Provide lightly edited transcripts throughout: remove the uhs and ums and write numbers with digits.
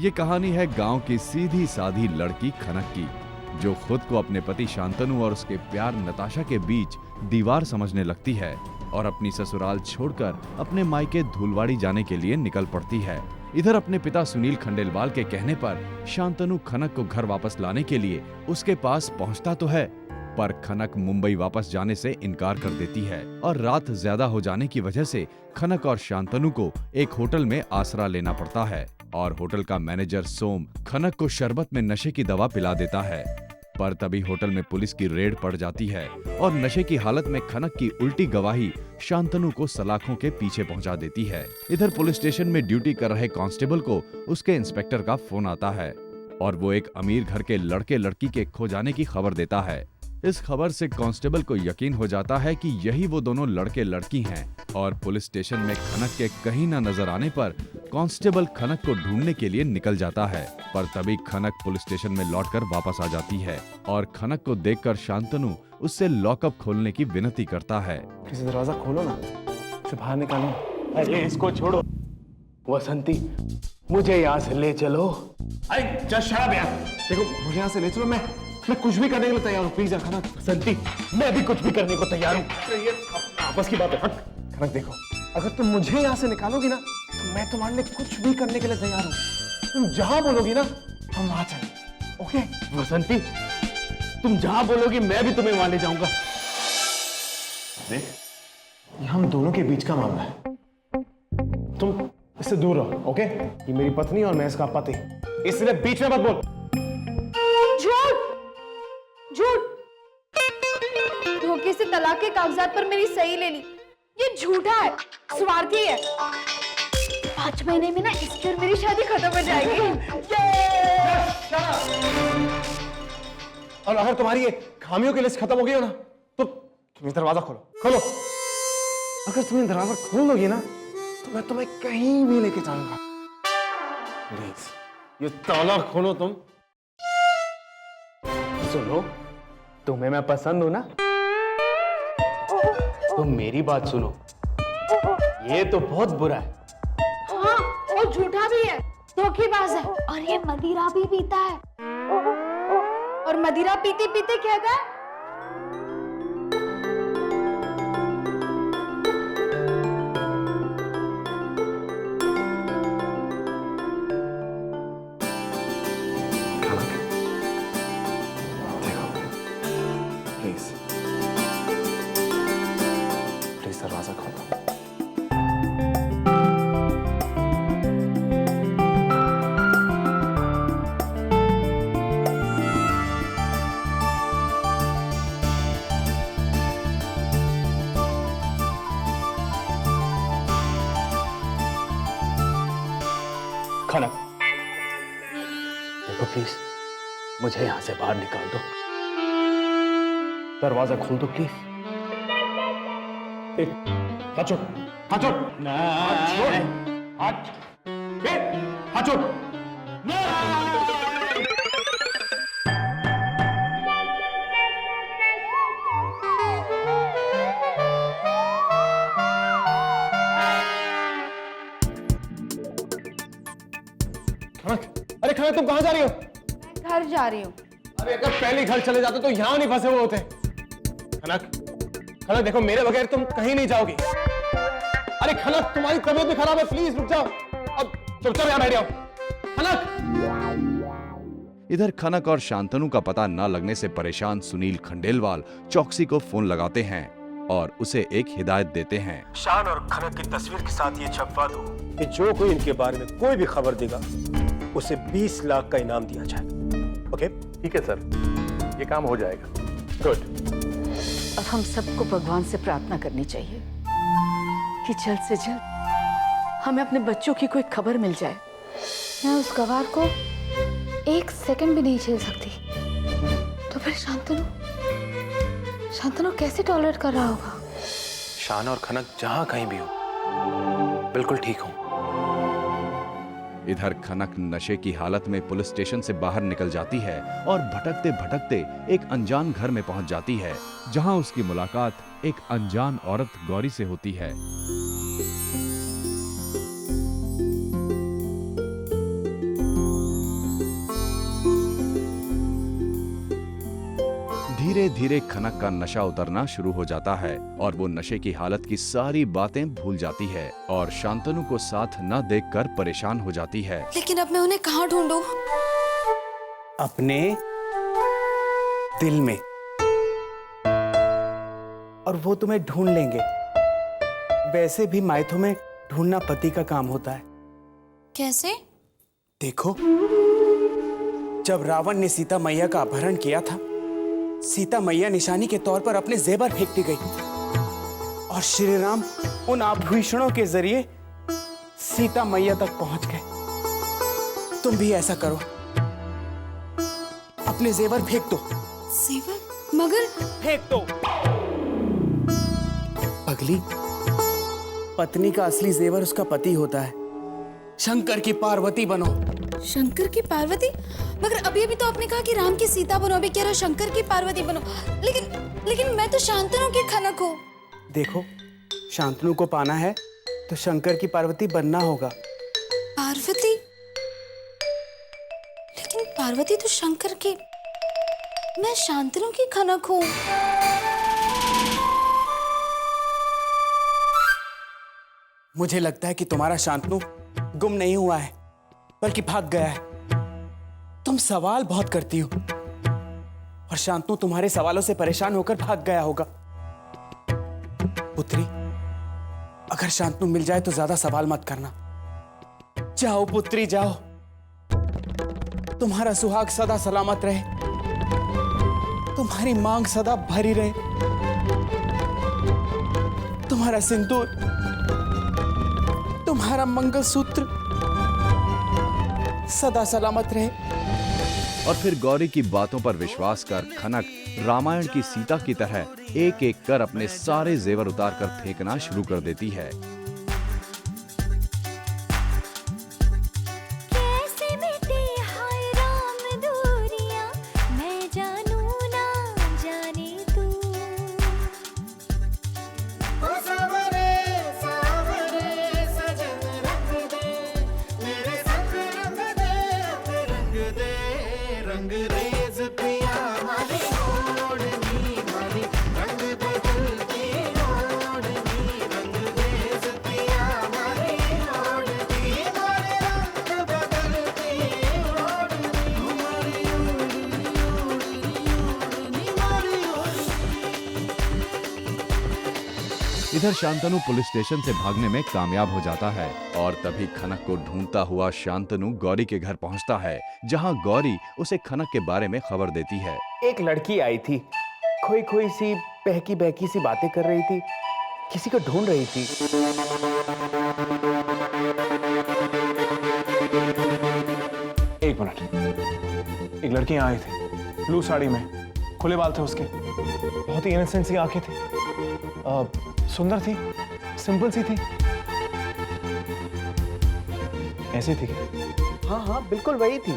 ये कहानी है गांव की सीधी साधी लड़की खनक की, जो खुद को अपने पति शांतनु और उसके प्यार नताशा के बीच दीवार समझने लगती है और अपनी ससुराल छोड़कर अपने मायके धूलवाड़ी जाने के लिए निकल पड़ती है। इधर अपने पिता सुनील खंडेलवाल के कहने पर शांतनु खनक को घर वापस लाने के लिए उसके पास पहुंचता तो है, पर खनक मुंबई वापस जाने से इनकार कर देती है और रात ज्यादा हो जाने की वजह से खनक और शांतनु को एक होटल में आसरा लेना पड़ता है और होटल का मैनेजर सोम खनक को शरबत में नशे की दवा पिला देता है। पर तभी होटल में पुलिस की रेड पड़ जाती है और नशे की हालत में खनक की उल्टी गवाही शांतनु को सलाखों के पीछे पहुंचा देती है। इधर पुलिस स्टेशन में ड्यूटी कर रहे कांस्टेबल को उसके इंस्पेक्टर का फोन आता है और वो एक अमीर घर के लड़के लड़की के खो जाने की खबर देता है। इस खबर से कांस्टेबल को यकीन हो जाता है कि यही वो दोनों लड़के लड़की हैं और पुलिस स्टेशन में खनक के कहीं न नजर आने पर कांस्टेबल खनक को ढूंढने के लिए निकल जाता है। पर तभी खनक पुलिस स्टेशन में लौटकर वापस आ जाती है और खनक को देखकर शांतनु उससे लॉकअप खोलने की विनती करता है। किसी दरवाजा खोलो ना, इसे बाहर निकालो। अरे इसको छोड़ो वसंती, मुझे यहाँ से ले चलो। अरे जस्ट शट अप यार। देखो मुझे यहाँ से ले चलो, मैं कुछ भी करने के लिए तैयार हूँ। प्लीज यार खनक। वसंती मैं भी कुछ भी करने को तैयार हूँ। ये आपस की बात है। खनक देखो, अगर तुम मुझे यहाँ से निकालोगी ना तो मैं तुम्हारे लिए कुछ भी करने के लिए तैयार हूँ। तुम जहां बोलोगी ना हम वहां चलेंगे। ओके वसंती, तुम जहां बोलोगी मैं भी तुम्हें वहां ले जाऊंगा। देख, ये हम दोनों के बीच का मामला है, तुम इससे दूर रहो। ओके, ये मेरी पत्नी और मैं इसका पति, इसलिए बीच में मत बोल। झूठ झूठ, धोखे से तलाक के कागजात पर मेरी सही ले ली, ये झूठा है, स्वार्थी है। 5 महीने में ना इसकी और मेरी शादी खत्म हो जाएगी। और अगर तुम्हारी ये खामियों की लिस्ट खत्म हो गई हो ना तो तुम दरवाजा खोलो। अगर तुम दरवाजा खोल दोगी ना तो मैं तुम्हें कहीं भी लेके जाऊंगा। प्लीज ये ताला खोलो। तुम सुनो, तुम्हें मैं पसंद हूं ना, तुम मेरी बात सुनो, ये तो बहुत बुरा है। हाँ, वो झूठा भी है, धोखेबाज है और ये मदिरा भी पीता है और मदिरा पीते पीते कहता है प्लीज दरवाजा खोलो। खनक देखो, प्लीज मुझे यहां से बाहर निकाल दो। दरवाजा खोल दो प्लीज। हाथ छोड़, हाथ छोड़, हाथ छोड़, हाथ छोड़। अरे खनक, तुम कहां जा रही हो? घर जा रही हूँ। अरे अगर पहले घर चले जाते तो यहां नहीं फंसे हुए होते। खनक देखो, मेरे बगैर तुम कहीं नहीं जाओगी। अरे खनक, तुम्हारी तबीयत भी खराब है, प्लीज रुक जाओ। अब चुपचाप यहां बैठ जाओ। खनक। इधर खनक और शांतनु का पता न लगने से परेशान सुनील खंडेलवाल चौकसी को फोन लगाते हैं और उसे एक हिदायत देते हैं। शान और खनक की तस्वीर के साथ ये छपवा दो कि जो कोई इनके बारे में कोई भी खबर देगा उसे 20 लाख का इनाम दिया जाएगा। ओके? ठीक है सर, ये काम हो जाएगा। गुड। अब हम सबको भगवान से प्रार्थना करनी चाहिए कि जल्द से जल्द हमें अपने बच्चों की कोई खबर मिल जाए। मैं उस गवार को 1 सेकंड भी नहीं झेल सकती, तो फिर शांतनु कैसे टॉलरेट कर रहा होगा? शान और खनक जहां कहीं भी हो, बिल्कुल ठीक हो। इधर खनक नशे की हालत में पुलिस स्टेशन से बाहर निकल जाती है और भटकते भटकते एक अनजान घर में पहुंच जाती है, जहां उसकी मुलाकात एक अनजान औरत गौरी से होती है। धीरे धीरे खनक का नशा उतरना शुरू हो जाता है और वो नशे की हालत की सारी बातें भूल जाती है और शांतनु को साथ न देखकर परेशान हो जाती है। लेकिन अब मैं उन्हें कहाँ ढूंढूं? अपने दिल में, और वो तुम्हें ढूंढ लेंगे। वैसे भी मायथों में ढूंढना पति का काम होता है। कैसे? देखो, जब रावण ने सीता मैया का अपहरण किया था, सीता मैया निशानी के तौर पर अपने जेवर फेंकती गई और श्री राम उन आभूषणों के जरिए सीता मैया तक पहुंच गए। तुम भी ऐसा करो, अपने जेवर फेंक दो। जेवर? मगर फेंक दो। पगली, पत्नी का असली जेवर उसका पति होता है। शंकर की पार्वती बनो। शंकर की पार्वती? मगर अभी अभी तो आपने कहा कि राम की सीता बनो, अभी कह रहे हो शंकर की पार्वती बनो। लेकिन मैं तो शांतनु की खनक हूँ। देखो, शांतनु को पाना है तो शंकर की पार्वती बनना होगा। पार्वती? लेकिन पार्वती तो शंकर की, मैं शांतनु की खनक हूँ। मुझे लगता है कि तुम्हारा शांतनु गुम नहीं हुआ है, बल्कि भाग गया है। तुम सवाल बहुत करती हो और शांतनु तुम्हारे सवालों से परेशान होकर भाग गया होगा। पुत्री, अगर शांतनु मिल जाए तो ज्यादा सवाल मत करना। जाओ पुत्री, जाओ। तुम्हारा सुहाग सदा सलामत रहे, तुम्हारी मांग सदा भरी रहे, तुम्हारा सिंदूर, तुम्हारा मंगलसूत्र सदा सलामत रहे। और फिर गौरी की बातों पर विश्वास कर खनक रामायण की सीता की तरह एक एक कर अपने सारे जेवर उतार कर फेंकना शुरू कर देती है। इधर शांतनु पुलिस स्टेशन से भागने में कामयाब हो जाता है और तभी खनक को ढूंढता हुआ शांतनु गौरी के घर पहुंचता है, जहां गौरी उसे खनक के बारे में खबर देती है। एक लड़की आई थी, खोई खोई सी, बहकी बहकी सी बातें कर रही थी, किसी को ढूंढ रही थी। एक मिनट, एक लड़की यहाँ आई थी, ब्लू साड़ी में, खुले बाल थे उसके, बहुत ही इनोसेंट सी आंखें थी, सुंदर थी, सिंपल सी थी। ऐसी थी क्या? हाँ हाँ, बिल्कुल वही थी।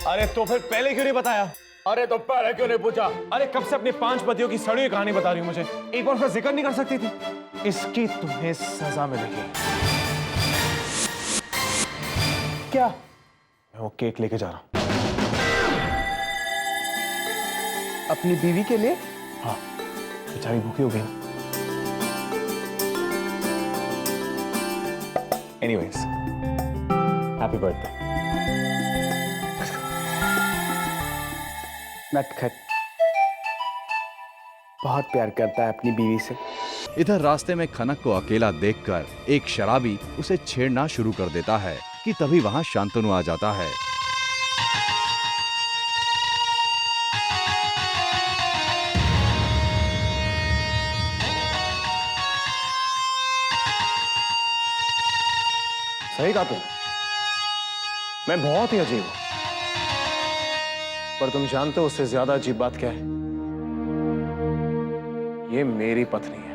अरे तो फिर पहले क्यों नहीं बताया? अरे तो पहले क्यों नहीं पूछा? अरे कब से अपने 5 पतियों की सड़ी हुई कहानी बता रही हूँ मुझे, एक बार उसका जिक्र नहीं कर सकती थी? इसकी तुम्हें सजा मिलेगी। क्या? मैं वो केक लेके जा रहा हूँ। अपनी बीवी के लिए? हाँ, बेचारी भूखी हो गई। Anyways, happy birthday. नटखट बहुत प्यार करता है अपनी बीवी से। इधर रास्ते में खनक को अकेला देखकर एक शराबी उसे छेड़ना शुरू कर देता है कि तभी वहां शांतनु आ जाता है। सही कहा तुम, मैं बहुत ही अजीब हूं, पर तुम जानते हो उससे ज्यादा अजीब बात क्या है? ये मेरी पत्नी है।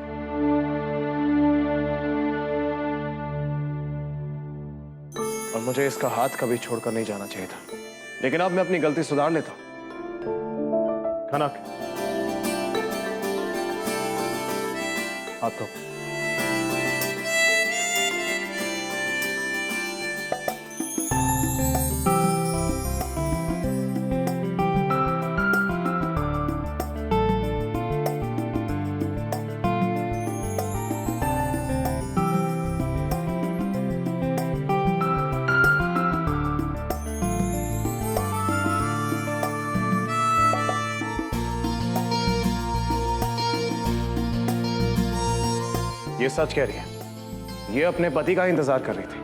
और मुझे इसका हाथ कभी छोड़कर नहीं जाना चाहिए था, लेकिन अब मैं अपनी गलती सुधार लेता हूं। खनक, हाथ दो। ये सच कह रही है। ये अपने पति का इंतजार कर रही थी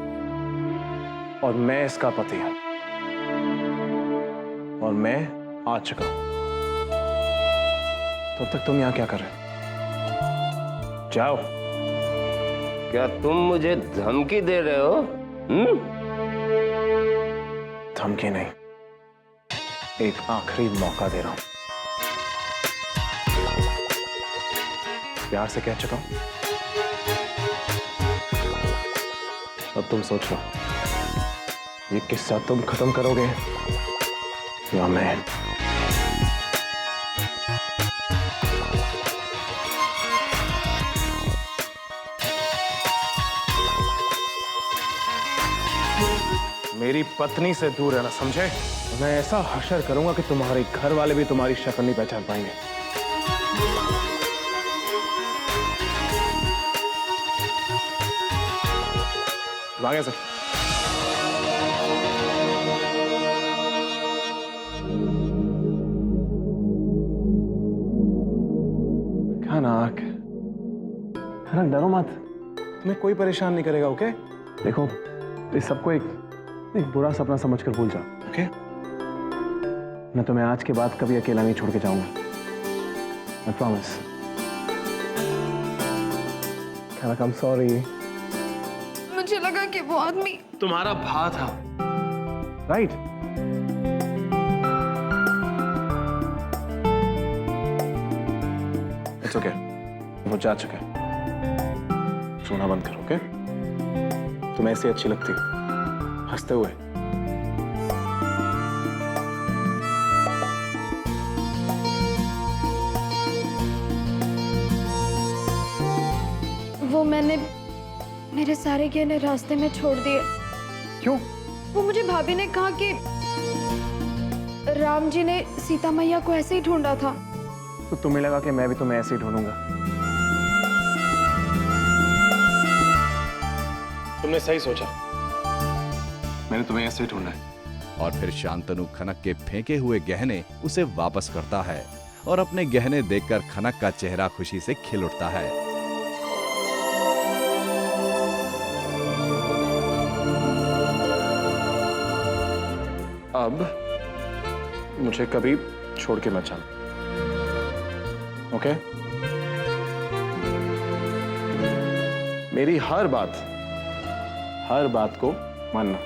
और मैं इसका पति हूं और मैं आ चुका हूं। तब तक तुम यहां क्या कर रहे हो? जाओ। क्या तुम मुझे धमकी दे रहे हो? धमकी नहीं, एक आखिरी मौका दे रहा हूं। प्यार से कह चुका हूं, अब तुम सोच लो, ये किस्सा तुम खत्म करोगे या मैं? मेरी पत्नी से दूर रहना, समझे? मैं ऐसा हशर करूंगा कि तुम्हारे घर वाले भी तुम्हारी शक्ल नहीं पहचान पाएंगे। भागे सर। खनक, खनक डरो मत, तुम्हें कोई परेशान नहीं करेगा। ओके? देखो, इस सबको एक बुरा सपना समझकर भूल जाओ। ओके? मैं तुम्हें आज के बाद कभी अकेला नहीं छोड़ के जाऊंगा। I promise. Khanak, I'm sorry. मुझे लगा कि वो आदमी तुम्हारा भा था, राइट? इट्स ओके, वो जा चुका है। रोना बंद करो। ओके? तुम ऐसी अच्छी लगती हो, हंसते हुए। वो मैंने मेरे सारे गहने रास्ते में छोड़ दिए। क्यों? वो मुझे भाभी ने कहा कि राम जी ने सीता मैया को ऐसे ही ढूंढा था। तो तुम्हें लगा कि मैं भी तुम्हें ऐसे ही ढूंढूंगा? तुमने सही सोचा, मैंने तुम्हें ऐसे ही ढूंढा है। और फिर शांतनु खनक के फेंके हुए गहने उसे वापस करता है और अपने गहने देखकर खनक का चेहरा खुशी से खिल उठता है। अब मुझे कभी छोड़ के मत जाना। ओके? मेरी हर बात को मानना।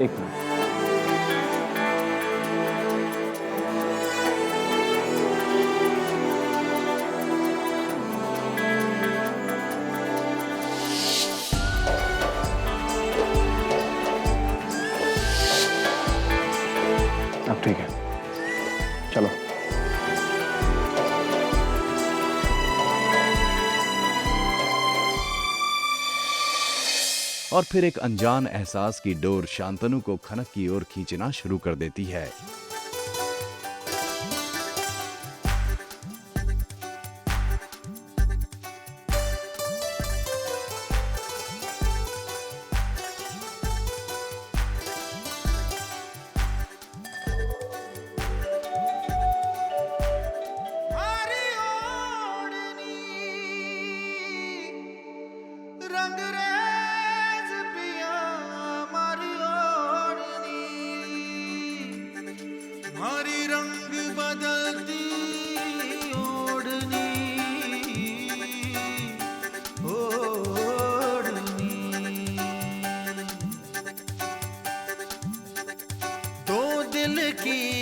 एक मिनट। अब ठीक है, चलो। और फिर एक अनजान एहसास की डोर शांतनु को खनक की ओर खींचना शुरू कर देती है।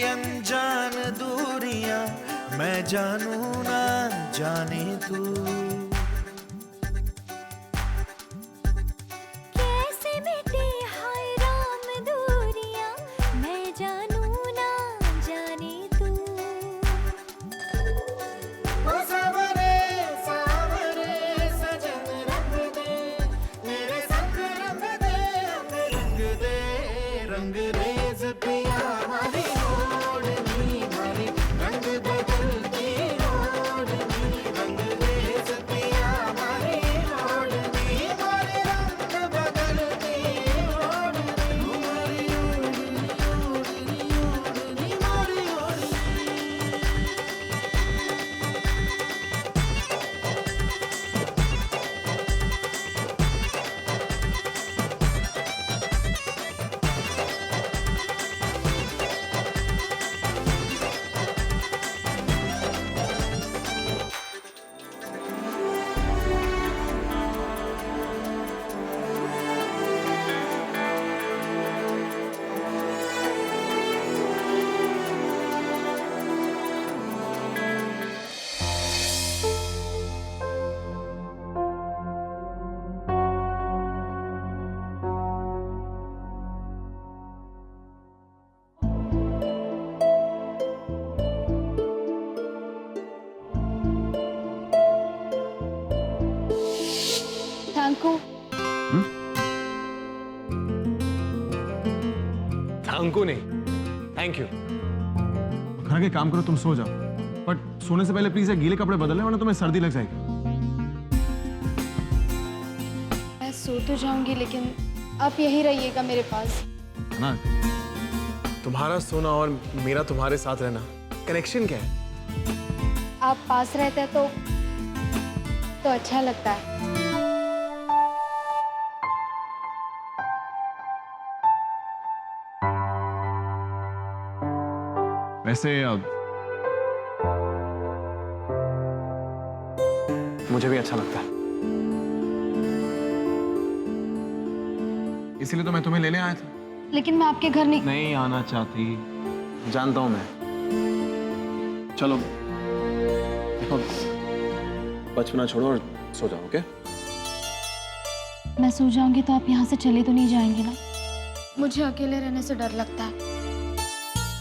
अनजान दूरियां मैं जानू ना जाने तू। कैसे मिटे हाय राम दूरियां मैं जानू ना जाने तू। ओ सावरे सावरे सज को। थैंक यू नहीं, थैंक यू। खना के काम करो, तुम सो जाओ, बट सोने से पहले प्लीज गीले कपड़े बदल लें वरना तुम्हें सर्दी लग जाएगी। मैं सो तो जाऊंगी लेकिन आप यहीं रहिएगा मेरे पास। ना, तुम्हारा सोना और मेरा तुम्हारे साथ रहना कनेक्शन क्या है? आप पास रहते हैं तो अच्छा लगता है। वैसे अब मुझे भी अच्छा लगता है, इसीलिए तो मैं तुम्हें लेने आया था। लेकिन मैं आपके घर नहीं आना चाहती, जानता हूं मैं। चलो देखो, बचपना छोड़ो और सो जाओ, ओके? मैं सो जाऊंगी तो आप यहाँ से चले तो नहीं जाएंगे ना? मुझे अकेले रहने से डर लगता है।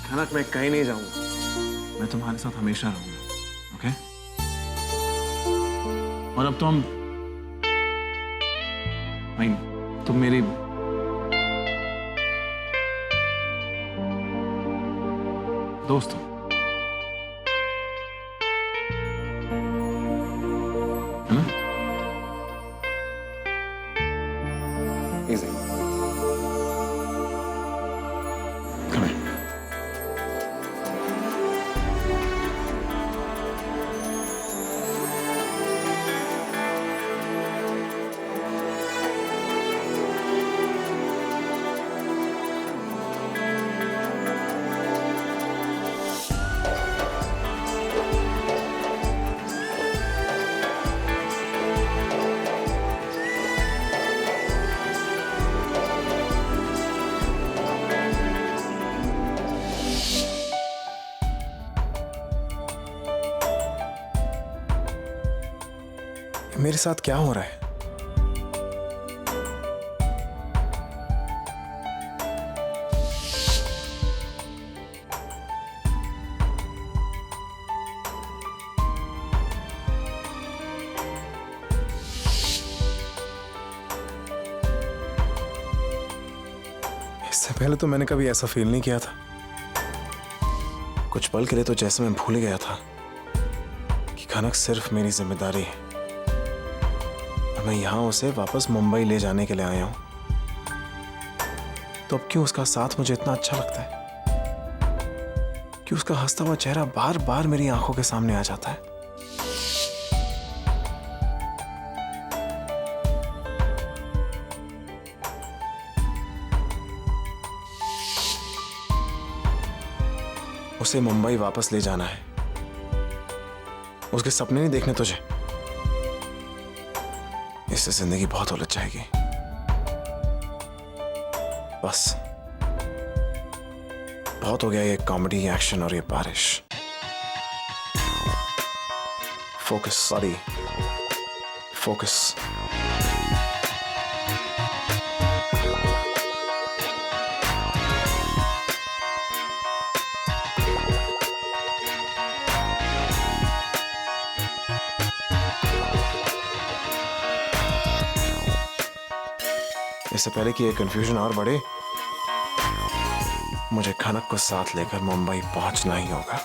खनक, मैं कहीं नहीं जाऊंगा, मैं तुम्हारे साथ हमेशा रहूंगा, ओके? और अब तो तुम मेरी दोस्त हो, है ना? Easy. Come here. मेरे साथ क्या हो रहा है? इससे पहले तो मैंने कभी ऐसा फील नहीं किया था। कुछ पल के लिए तो जैसे मैं भूल गया था कि खनक सिर्फ मेरी जिम्मेदारी है। मैं यहां उसे वापस मुंबई ले जाने के लिए आया हूं, तो अब क्यों उसका साथ मुझे इतना अच्छा लगता है? क्यों उसका हंसता हुआ चेहरा बार बार मेरी आंखों के सामने आ जाता है? उसे मुंबई वापस ले जाना है, उसके सपने नहीं देखने तुझे। इससे जिंदगी बहुत उलझ जाएगी। बस बहुत हो गया ये कॉमेडी, एक्शन और ये बारिश। Focus, sorry, focus. इससे पहले कि ये कंफ्यूजन और बढ़े, मुझे खनक को साथ लेकर मुंबई पहुंचना ही होगा।